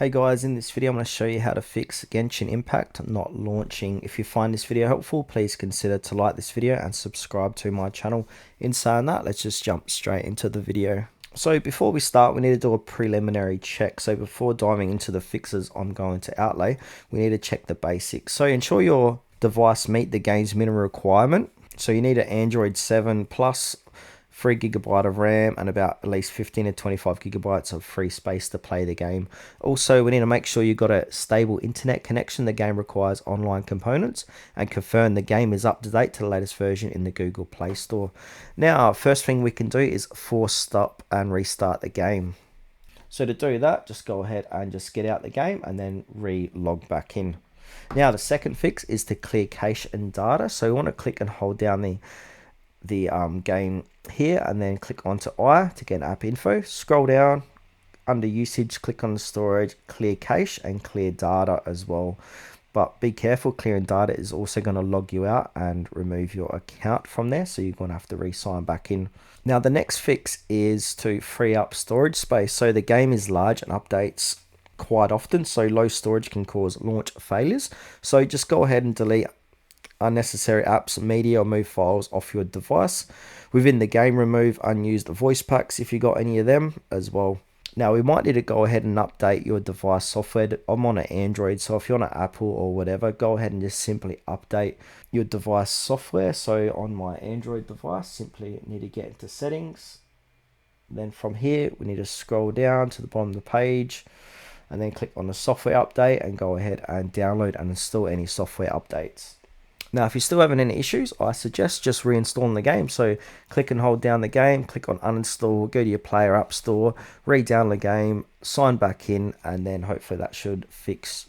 Hey guys, in this video I'm going to show you how to fix Genshin Impact not launching. If you find this video helpful, please consider to like this video and subscribe to my channel. In saying that, let's just jump straight into the video. So before we start, we need to do a preliminary check. So before diving into the fixes I'm going to outlay, we need to check the basics. So ensure your device meet the game's minimum requirement. So you need an Android 7 plus 3 GB of RAM and about at least 15 to 25 gigabytes of free space to play the game. Also, we need to make sure you've got a stable internet connection. The game requires online components, and confirm the game is up to date to the latest version in the Google Play Store. Now, first thing we can do is force stop and restart the game. So to do that, just go ahead and just get out the game and then re-log back in. Now, the second fix is to clear cache and data. So we want to click and hold down the game here and then click onto I to get app info. Scroll down under usage, click on the storage, clear cache and clear data as well. But be careful, clearing data is also going to log you out and remove your account from there, so you're going to have to re-sign back in. Now the next fix is to free up storage space. So the game is large and updates quite often, so low storage can cause launch failures. So just go ahead and delete unnecessary apps, media, or move files off your device. Within the game, remove unused voice packs if you got any of them as well. Now we might need to go ahead and update your device software. I'm on an Android, so if you're on an Apple or whatever, go ahead and just simply update your device software. So on my Android device, simply need to get into settings. Then from here, we need to scroll down to the bottom of the page and then click on the software update and go ahead and download and install any software updates. Now, if you're still having any issues, I suggest just reinstalling the game. So click and hold down the game, click on uninstall, go to your player app store, re-download the game, sign back in, and then hopefully that should fix